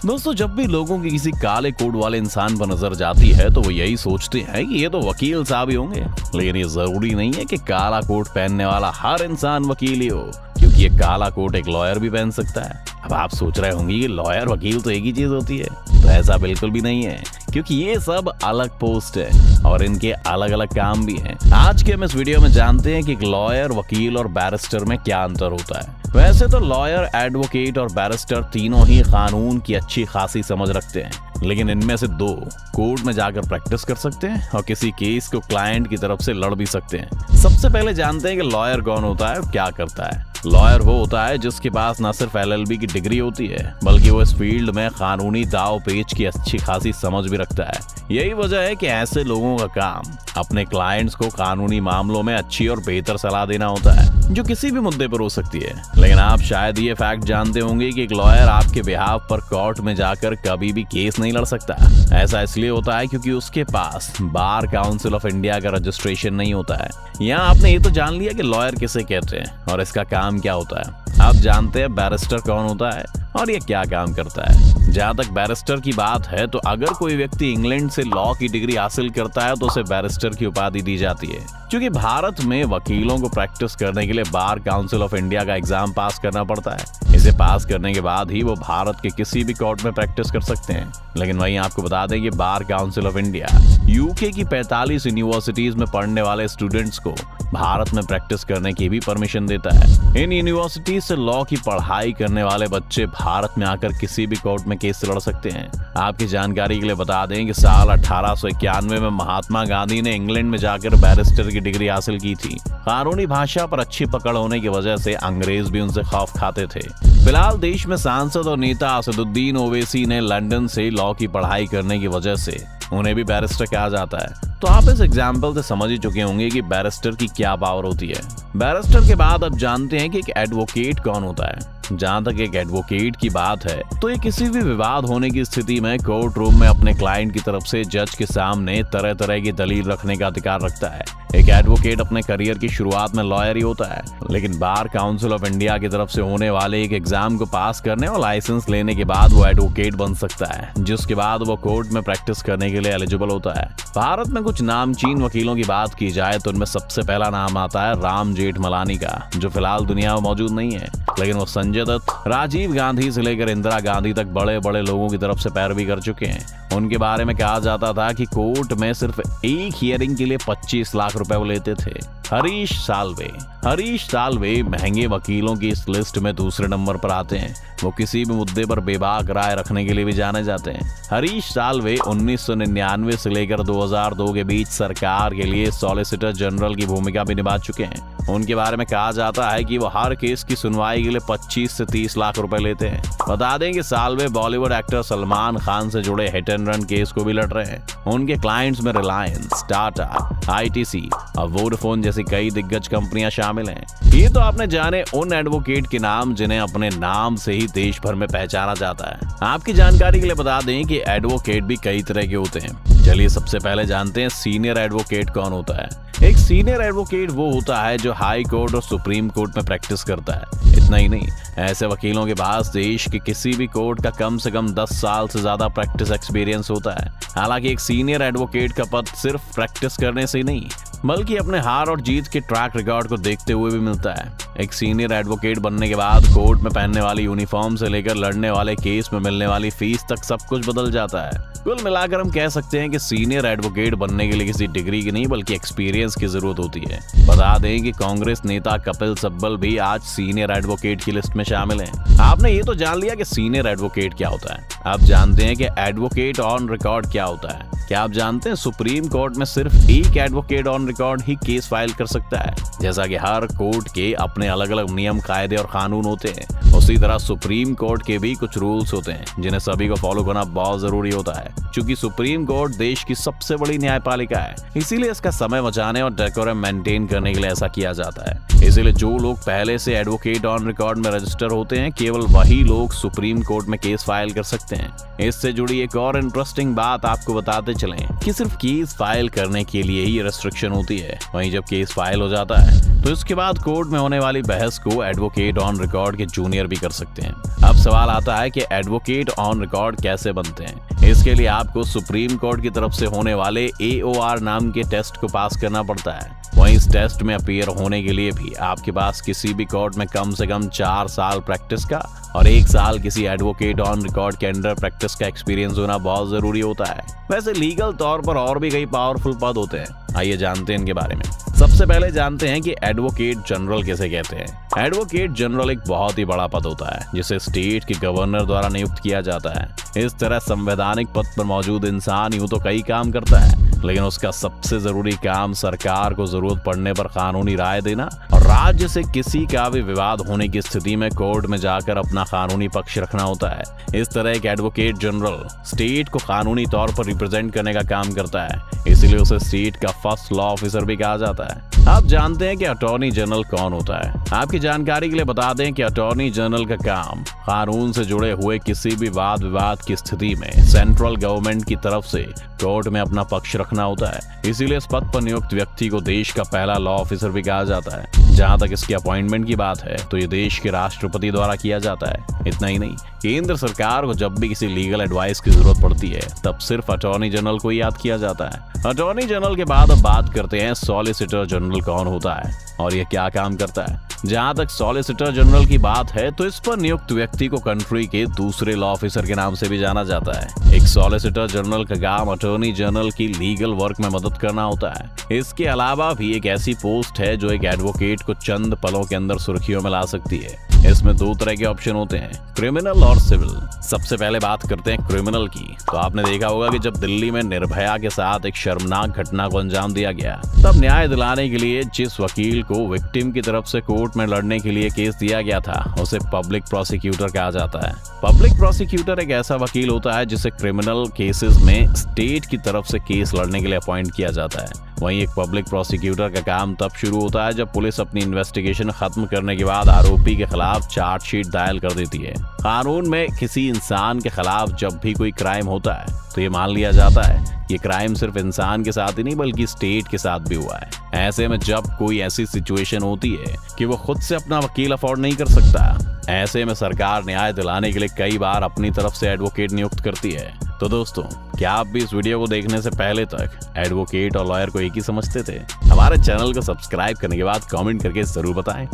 दोस्तों, जब भी लोगों की किसी काले कोट वाले इंसान पर नजर जाती है तो वो यही सोचते हैं कि ये तो वकील साहब ही होंगे। लेकिन ये जरूरी नहीं है कि काला कोट पहनने वाला हर इंसान वकील ही हो, क्योंकि ये काला कोट एक लॉयर भी पहन सकता है। अब आप सोच रहे होंगे कि लॉयर वकील तो एक ही चीज होती है, तो ऐसा बिल्कुल भी नहीं है, क्योंकि ये सब अलग पोस्ट है और इनके अलग अलग काम भी हैं। आज के हम इस वीडियो में जानते हैं कि एक लॉयर, वकील और बैरिस्टर में क्या अंतर होता है। वैसे तो लॉयर, एडवोकेट और बैरिस्टर तीनों ही कानून की अच्छी खासी समझ रखते हैं, लेकिन इनमें से दो कोर्ट में जाकर प्रैक्टिस कर सकते हैं और किसी केस को क्लाइंट की तरफ से लड़ भी सकते हैं। सबसे पहले जानते हैं कि लॉयर कौन होता है और क्या करता है। लॉयर वो होता है जिसके पास न सिर्फ LLB की डिग्री होती है, बल्कि वो इस फील्ड में कानूनी दाव पेच की अच्छी खासी समझ भी रखता है। यही वजह है कि ऐसे लोगों का काम अपने क्लाइंट्स को कानूनी मामलों में अच्छी और बेहतर सलाह देना होता है, जो किसी भी मुद्दे पर हो सकती है। लेकिन आप शायद ये फैक्ट जानते होंगे कि एक लॉयर आपके बिहाफ पर कोर्ट में जाकर कभी भी केस नहीं लड़ सकता। ऐसा इसलिए होता है क्योंकि उसके पास बार काउंसिल ऑफ इंडिया का रजिस्ट्रेशन नहीं होता है। यहाँ आपने ये तो जान लिया कि लॉयर किसे कहते हैं और इसका काम क्या होता है। आप जानते हैं बैरिस्टर कौन होता है और ये क्या काम करता है। जहाँ तक बैरिस्टर की बात है, तो अगर कोई व्यक्ति इंग्लैंड से लॉ की डिग्री हासिल करता है तो उसे बैरिस्टर की उपाधि दी जाती है। क्योंकि भारत में वकीलों को प्रैक्टिस करने के लिए बार काउंसिल ऑफ इंडिया का एग्जाम पास करना पड़ता है। इसे पास करने के बाद ही वो भारत के किसी भी कोर्ट में प्रैक्टिस कर सकते हैं। लेकिन वहीं आपको बता दें कि bar council of India UK की 45 यूनिवर्सिटीज में पढ़ने वाले स्टूडेंट्स को भारत में प्रैक्टिस करने की भी परमिशन देता है। इन यूनिवर्सिटीज से लॉ की पढ़ाई करने वाले बच्चे भारत में आकर किसी भी कोर्ट में केस लड़ सकते हैं। आपकी जानकारी के लिए बता दें कि साल 1891 में महात्मा गांधी ने इंग्लैंड में जाकर बैरिस्टर की डिग्री हासिल की थी। कानूनी भाषा पर अच्छी पकड़ होने की वजह से अंग्रेज भी उनसे खौफ खाते थे। फिलहाल देश में सांसद और नेता असदुद्दीन ओवैसी ने लंदन से लॉ की पढ़ाई करने की वजह से उन्हें भी बैरिस्टर कहा जाता है। तो आप इस एग्जाम्पल से समझ ही चुके होंगे कि बैरिस्टर की क्या पावर होती है। बैरिस्टर के बाद अब जानते हैं कि एक एडवोकेट कौन होता है। जहाँ तक एक एडवोकेट की बात है, तो ये किसी भी विवाद होने की स्थिति में कोर्ट रूम में अपने क्लाइंट की तरफ से जज के सामने तरह तरह की दलील रखने का अधिकार रखता है। एक एडवोकेट अपने करियर की शुरुआत में लॉयर ही होता है, लेकिन बार काउंसिल ऑफ इंडिया की तरफ से होने वाले एक एग्जाम को पास करने और लाइसेंस लेने के बाद वो एडवोकेट बन सकता है, जिसके बाद वो कोर्ट में प्रैक्टिस करने के लिए एलिजिबल होता है। भारत में कुछ नामचीन वकीलों की बात की जाए तो उनमें सबसे पहला नाम आता है राम जेठमलानी का, जो फिलहाल दुनिया में मौजूद नहीं है। लेकिन वो संजय दत्त, राजीव गांधी से लेकर इंदिरा गांधी तक बड़े बड़े लोगों की तरफ से पैरवी कर चुके हैं। उनके बारे में कहा जाता था कि कोर्ट में सिर्फ एक हियरिंग के लिए 25 लाख रुपए वो लेते थे। हरीश साल्वे महंगे वकीलों की इस लिस्ट में दूसरे नंबर पर आते हैं। वो किसी भी मुद्दे पर बेबाक राय रखने के लिए भी जाने जाते हैं। हरीश साल्वे 1999 से लेकर 2002 के बीच सरकार के लिए सॉलिसिटर जनरल की भूमिका भी निभा चुके हैं। उनके बारे में कहा जाता है कि वो हर केस की सुनवाई के लिए 25 से 30 लाख रुपए लेते हैं। बता दें कि साल्वे बॉलीवुड एक्टर सलमान खान से जुड़े हिट एंड रन केस को भी लड़ रहे हैं। उनके क्लाइंट्स में रिलायंस, टाटा, ITC और वोडाफोन जैसी कई दिग्गज कंपनियां शामिल हैं। ये तो आपने जाने उन एडवोकेट के नाम जिन्हें अपने नाम से ही देश भर में पहचाना जाता है। आपकी जानकारी के लिए बता दें कि एडवोकेट भी कई तरह के होते हैं। चलिए सबसे पहले जानते हैं सीनियर एडवोकेट कौन होता है। एक सीनियर एडवोकेट वो होता है जो हाई कोर्ट और सुप्रीम कोर्ट में प्रैक्टिस करता है। इतना ही नहीं, ऐसे वकीलों के पास देश के किसी भी कोर्ट का कम से कम 10 साल से ज्यादा प्रैक्टिस एक्सपीरियंस होता है। हालांकि एक सीनियर एडवोकेट का पद सिर्फ प्रैक्टिस करने से ही नहीं, बल्कि अपने हार और जीत के ट्रैक रिकॉर्ड को देखते हुए भी मिलता है। एक सीनियर एडवोकेट बनने के बाद कोर्ट में पहनने वाली यूनिफॉर्म से लेकर लड़ने वाले केस में मिलने वाली फीस तक सब कुछ बदल जाता है। कुल मिलाकर हम कह सकते हैं कि सीनियर एडवोकेट बनने के लिए किसी डिग्री की नहीं बल्कि एक्सपीरियंस की जरूरत होती है। बता दें कि कांग्रेस नेता कपिल सिब्बल भी आज सीनियर एडवोकेट की लिस्ट में शामिल हैं। आपने ये तो जान लिया कि सीनियर एडवोकेट क्या होता है। आप जानते हैं कि एडवोकेट ऑन रिकॉर्ड क्या होता है। क्या आप जानते हैं सुप्रीम कोर्ट में सिर्फ एक advocate on record he case file कर सकता है। जैसा कि हर कोर्ट के अपने अलग अलग नियम, कायदे और कानून होते हैं, उसी तरह सुप्रीम कोर्ट के भी कुछ रूल्स होते हैं जिन्हें सभी को फॉलो करना बहुत जरूरी होता है। क्योंकि सुप्रीम कोर्ट देश की सबसे बड़ी न्यायपालिका है, इसीलिए इसका समय बचाने और डेकोरम मेंटेन करने के लिए ऐसा किया जाता है। इसीलिए जो लोग पहले से एडवोकेट ऑन रिकॉर्ड में रजिस्टर होते हैं, केवल वही लोग सुप्रीम कोर्ट में केस फाइल कर सकते हैं। इससे जुड़ी एक और इंटरेस्टिंग बात आपको बताते चलें कि सिर्फ केस फाइल करने के लिए ही रेस्ट्रिक्शन होती है। वहीं जब केस फाइल हो जाता है तो इसके बाद कोर्ट में होने वाली वाली बहस को एडवोकेट ऑन रिकॉर्ड के जूनियर भी कर सकते हैं। अब सवाल आता है कि एडवोकेट ऑन रिकॉर्ड कैसे बनते हैं। इसके लिए आपको सुप्रीम कोर्ट की तरफ से होने वाले AOR नाम के टेस्ट को पास करना पड़ता है। वहीं इस टेस्ट में अपीयर होने के लिए भी आपके पास किसी भी कोर्ट में कम से कम 4 साल प्रैक्टिस का और 1 साल किसी एडवोकेट ऑन रिकॉर्ड के अंडर प्रैक्टिस का एक्सपीरियंस होना बहुत जरूरी होता है। वैसे लीगल तौर पर और भी कई पावरफुल पद होते हैं, आइए जानते हैं इनके बारे में। सबसे पहले जानते हैं कि एडवोकेट जनरल किसे कहते हैं। एडवोकेट जनरल एक बहुत ही बड़ा पद होता है जिसे स्टेट के गवर्नर द्वारा नियुक्त किया जाता है। इस तरह संवैधानिक पद पर मौजूद इंसान यूं तो कई काम करता है, लेकिन उसका सबसे जरूरी काम सरकार को जरूरत पड़ने पर कानूनी राय देना और राज्य से किसी का भी विवाद होने की स्थिति में कोर्ट में जाकर अपना कानूनी पक्ष रखना होता है। इस तरह एक एडवोकेट जनरल स्टेट को कानूनी तौर पर रिप्रेजेंट करने का काम करता है, इसीलिए उसे स्टेट का फर्स्ट लॉ ऑफिसर भी कहा जाता है। आप जानते हैं कि अटॉर्नी जनरल कौन होता है। आपकी जानकारी के लिए बता दें कि अटॉर्नी जनरल का काम कानून से जुड़े हुए किसी भी वाद विवाद की स्थिति में सेंट्रल गवर्नमेंट की तरफ से कोर्ट में अपना पक्ष रखना होता है। इसीलिए इस पद पर नियुक्त व्यक्ति को देश का पहला लॉ ऑफिसर भी कहा जाता है। जहां तक इसकी अपॉइंटमेंट की बात है तो ये देश के राष्ट्रपति द्वारा किया जाता है। इतना ही नहीं, केंद्र सरकार को जब भी किसी लीगल एडवाइस की जरूरत पड़ती है तब सिर्फ अटॉर्नी जनरल को याद किया जाता है। अटॉर्नी जनरल के बाद अब बात करते हैं सॉलिसिटर जनरल कौन होता है और ये क्या काम करता है। जहां तक सॉलिसिटर जनरल की बात है तो इस पर नियुक्त व्यक्ति को कंट्री के दूसरे लॉ ऑफिसर के नाम से भी जाना जाता है। एक सॉलिसिटर जनरल का काम अटॉर्नी जनरल की लीगल वर्क में मदद करना होता है। इसके अलावा भी एक ऐसी पोस्ट है जो एक एडवोकेट को चंद पलों के अंदर सुर्खियों में ला सकती है। इसमें 2 तरह के ऑप्शन होते हैं, क्रिमिनल और सिविल। सबसे पहले बात करते हैं क्रिमिनल की। तो आपने देखा होगा कि जब दिल्ली में निर्भया के साथ एक शर्मनाक घटना को अंजाम दिया गया, तब न्याय दिलाने के लिए जिस वकील को विक्टिम की तरफ से कोर्ट में लड़ने के लिए केस दिया गया था उसे पब्लिक प्रोसिक्यूटर कहा जाता है। पब्लिक प्रोसिक्यूटर एक ऐसा वकील होता है जिसे क्रिमिनल केसेस में स्टेट की तरफ से केस लड़ने के लिए अपॉइंट किया जाता है। वहीं एक पब्लिक प्रोसिक्यूटर का काम तब शुरू होता है जब पुलिस अपनी इन्वेस्टिगेशन खत्म करने के बाद आरोपी के खिलाफ चार्जशीट दायर कर देती है। कानून में किसी इंसान के खिलाफ जब भी कोई क्राइम होता है तो ये मान लिया जाता है ये क्राइम सिर्फ इंसान के साथ ही नहीं बल्कि स्टेट के साथ भी हुआ है। ऐसे में जब कोई ऐसी सिचुएशन होती है कि वो खुद से अपना वकील अफोर्ड नहीं कर सकता, ऐसे में सरकार न्याय दिलाने के लिए कई बार अपनी तरफ से एडवोकेट नियुक्त करती है। तो दोस्तों, क्या आप भी इस वीडियो को देखने से पहले तक एडवोकेट और लॉयर को एक ही समझते थे? हमारे चैनल को सब्सक्राइब करने के बाद कमेंट करके जरूर बताएं।